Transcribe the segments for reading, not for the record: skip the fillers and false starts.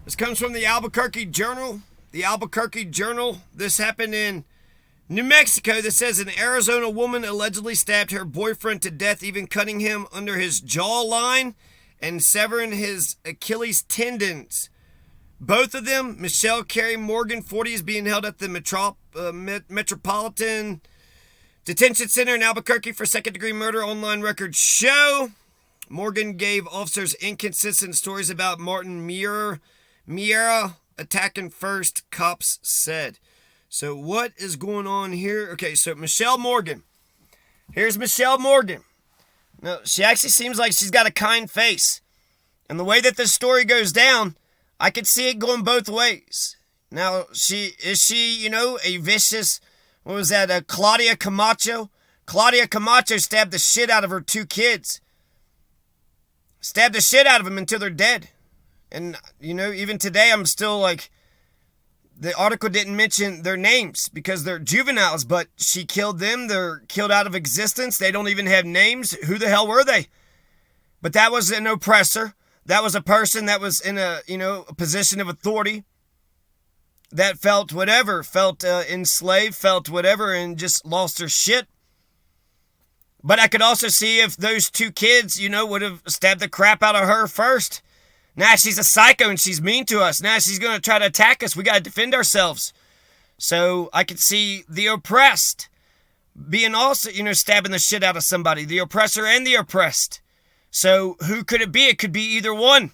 This comes from the Albuquerque Journal. The Albuquerque Journal. This happened in New Mexico. That says an Arizona woman allegedly stabbed her boyfriend to death, even cutting him under his jawline and severing his Achilles tendons. Both of them, Michelle Carey Morgan, 40, is being held at the Metropolitan Detention Center in Albuquerque for second-degree murder, online records show. Morgan gave officers inconsistent stories about Martin Miera attacking first, cops said. So what is going on here? Okay, so Michelle Morgan. Here's Michelle Morgan. Now, she actually seems like she's got a kind face. And the way that this story goes down, I could see it going both ways. Now, is she, a vicious, what was that, Claudia Camacho? Claudia Camacho stabbed the shit out of her 2 kids. Stabbed the shit out of them until they're dead. And, even today I'm still like, the article didn't mention their names because they're juveniles, but she killed them. They're killed out of existence. They don't even have names. Who the hell were they? But that was an oppressor. That was a person that was in a position of authority that felt whatever, felt enslaved, felt whatever, and just lost their shit. But I could also see if those 2 kids, would have stabbed the crap out of her first. Now she's a psycho and she's mean to us. Now she's going to try to attack us. We got to defend ourselves. So I could see the oppressed being also, stabbing the shit out of somebody. The oppressor and the oppressed. So who could it be? It could be either one.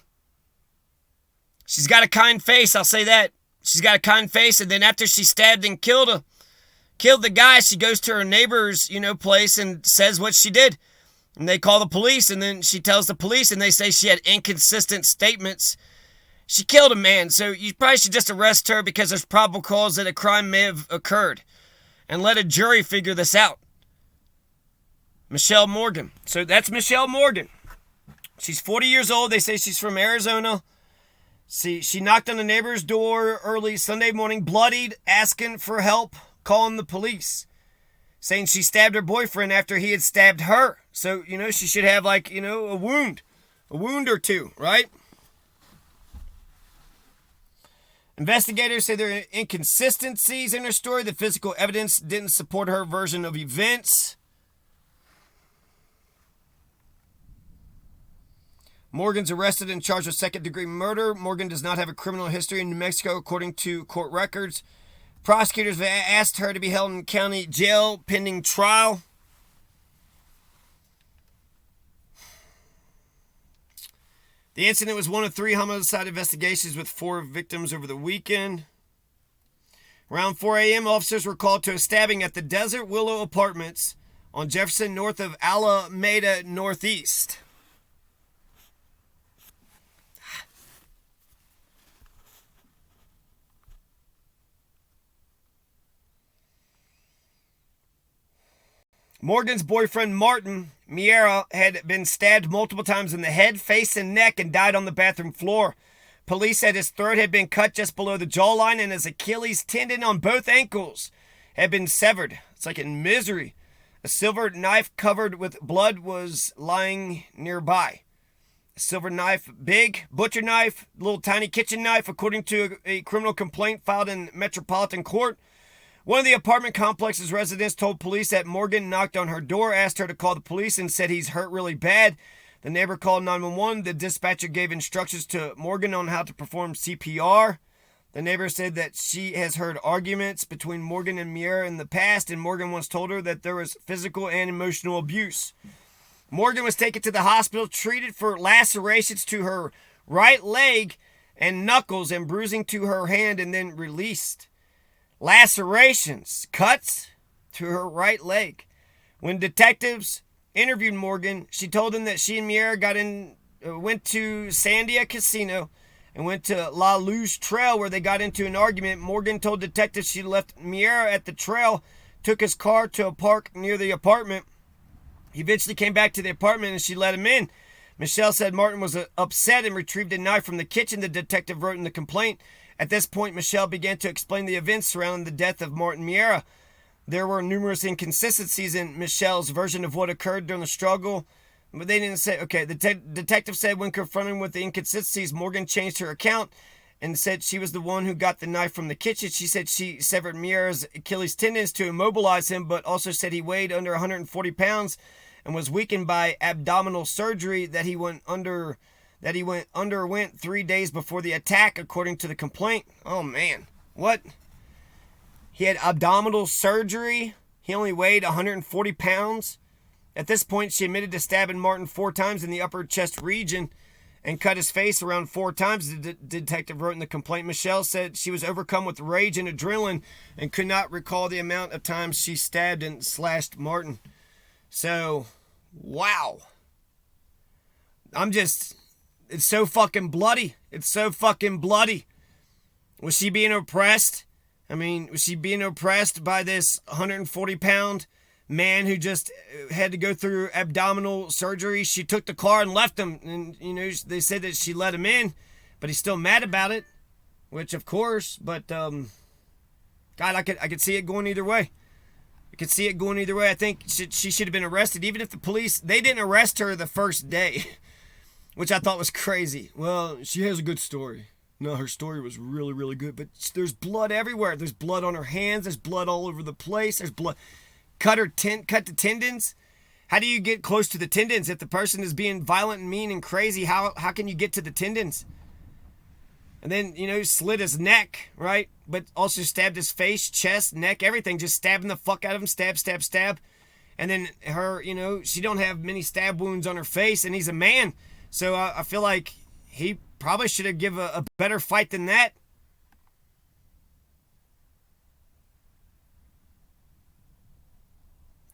She's got a kind face, I'll say that. She's got a kind face, and then after she stabbed and killed the guy, she goes to her neighbor's, place and says what she did. And they call the police, and then she tells the police, and they say she had inconsistent statements. She killed a man, so you probably should just arrest her because there's probable cause that a crime may have occurred. And let a jury figure this out. Michelle Morgan. So that's Michelle Morgan. She's 40 years old. They say she's from Arizona. She knocked on the neighbor's door early Sunday morning, bloodied, asking for help, calling the police, saying she stabbed her boyfriend after he had stabbed her. So, she should have a wound or 2, right? Investigators say there are inconsistencies in her story. The physical evidence didn't support her version of events. Morgan's arrested and charged with second-degree murder. Morgan does not have a criminal history in New Mexico, according to court records. Prosecutors have asked her to be held in county jail pending trial. The incident was one of 3 homicide investigations with 4 victims over the weekend. Around 4 a.m., officers were called to a stabbing at the Desert Willow Apartments on Jefferson, north of Alameda Northeast. Morgan's boyfriend, Martin Miera, had been stabbed multiple times in the head, face, and neck and died on the bathroom floor. Police said his throat had been cut just below the jawline and his Achilles tendon on both ankles had been severed. It's like in Misery. A silver knife covered with blood was lying nearby. A silver knife, big butcher knife, little tiny kitchen knife, according to a criminal complaint filed in Metropolitan Court. One of the apartment complex's residents told police that Morgan knocked on her door, asked her to call the police, and said he's hurt really bad. The neighbor called 911. The dispatcher gave instructions to Morgan on how to perform CPR. The neighbor said that she has heard arguments between Morgan and Miera in the past, and Morgan once told her that there was physical and emotional abuse. Morgan was taken to the hospital, treated for lacerations to her right leg and knuckles and bruising to her hand, and then released. Lacerations, cuts to her right leg. When detectives interviewed Morgan, she told them that she and Miera went to Sandia Casino and went to La Luz Trail where they got into an argument. Morgan told detectives she left Miera at the trail, took his car to a park near the apartment. He eventually came back to the apartment and she let him in. Michelle said Martin was upset and retrieved a knife from the kitchen, the detective wrote in the complaint. At this point, Michelle began to explain the events surrounding the death of Martin Miera. There were numerous inconsistencies in Michelle's version of what occurred during the struggle, but they didn't say, okay, the detective said when confronted with the inconsistencies, Morgan changed her account and said she was the one who got the knife from the kitchen. She said she severed Miera's Achilles tendons to immobilize him, but also said he weighed under 140 pounds and was weakened by abdominal surgery that he underwent 3 days before the attack, according to the complaint. Oh man, what? He had abdominal surgery. He only weighed 140 pounds. At this point, she admitted to stabbing Martin 4 times in the upper chest region and cut his face around 4 times, the detective wrote in the complaint. Michelle said she was overcome with rage and adrenaline and could not recall the amount of times she stabbed and slashed Martin. So, wow. It's so fucking bloody. It's so fucking bloody. Was she being oppressed? Was she being oppressed by this 140-pound man who just had to go through abdominal surgery? She took the car and left him. And, they said that she let him in, but he's still mad about it. Which, of course, but, God, I could see it going either way. I think she should have been arrested, even if the police, they didn't arrest her the first day, which I thought was crazy. Well, she has a good story. No, her story was really, really good, but there's blood everywhere. There's blood on her hands. There's blood all over the place. There's blood. Cut the tendons. How do you get close to the tendons? If the person is being violent and mean and crazy, how can you get to the tendons? And then, slit his neck, right? But also stabbed his face, chest, neck, everything. Just stabbing the fuck out of him. Stab, stab, stab. And then her, she don't have many stab wounds on her face, and he's a man. So I feel like he probably should have given a better fight than that.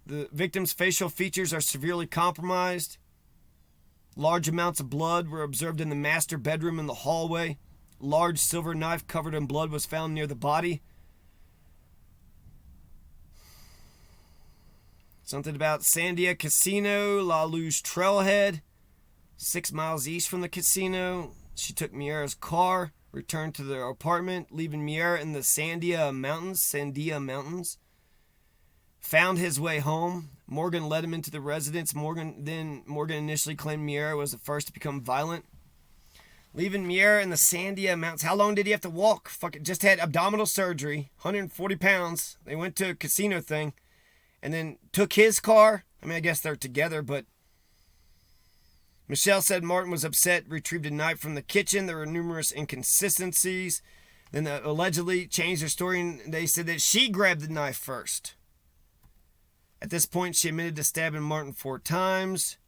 The victim's facial features are severely compromised. Large amounts of blood were observed in the master bedroom and the hallway. Large silver knife covered in blood was found near the body. Something about Sandia Casino, La Luz Trailhead, 6 miles east from the casino. She took Miera's car, returned to their apartment, leaving Miera in the Sandia Mountains. Found his way home. Morgan led him into the residence. Morgan initially claimed Miera was the first to become violent. Leaving Miera in the Sandia Mountains. How long did he have to walk? Just had abdominal surgery, 140 pounds. They went to a casino thing and then took his car. I guess they're together, but Michelle said Martin was upset, retrieved a knife from the kitchen. There were numerous inconsistencies. Then they allegedly changed their story, and they said that she grabbed the knife first. At this point, she admitted to stabbing Martin 4 times.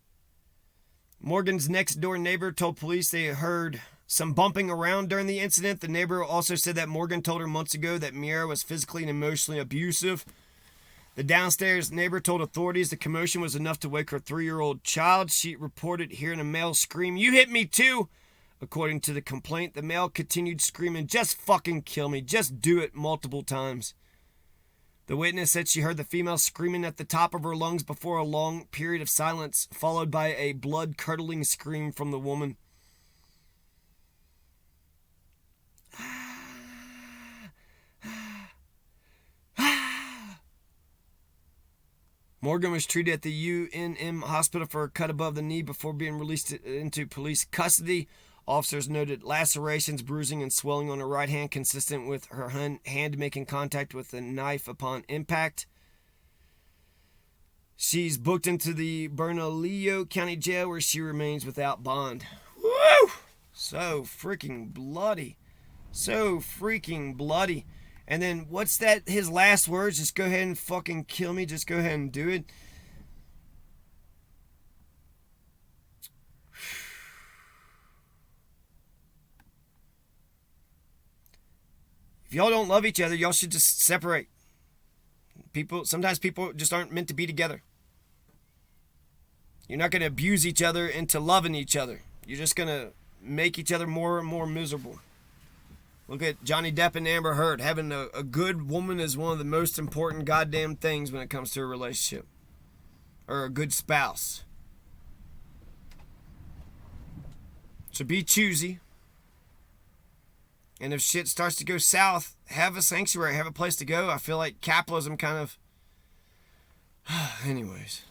Morgan's next-door neighbor told police they heard some bumping around during the incident. The neighbor also said that Morgan told her months ago that Miera was physically and emotionally abusive. The downstairs neighbor told authorities the commotion was enough to wake her 3-year-old child. She reported hearing a male scream, "You hit me too!" According to the complaint, the male continued screaming, "Just fucking kill me. Just do it," multiple times. The witness said she heard the female screaming at the top of her lungs before a long period of silence, followed by a blood-curdling scream from the woman. Morgan was treated at the UNM hospital for a cut above the knee before being released into police custody. Officers noted lacerations, bruising, and swelling on her right hand consistent with her hand making contact with the knife upon impact. She's booked into the Bernalillo County Jail where she remains without bond. Woo! So freaking bloody. And then what's that? His last words? Just go ahead and fucking kill me. Just go ahead and do it. If y'all don't love each other, y'all should just separate. Sometimes people just aren't meant to be together. You're not going to abuse each other into loving each other. You're just going to make each other more and more miserable. Look at Johnny Depp and Amber Heard. Having a good woman is one of the most important goddamn things when it comes to a relationship. Or a good spouse. So be choosy. And if shit starts to go south, have a sanctuary, have a place to go. I feel like capitalism kind of... Anyways.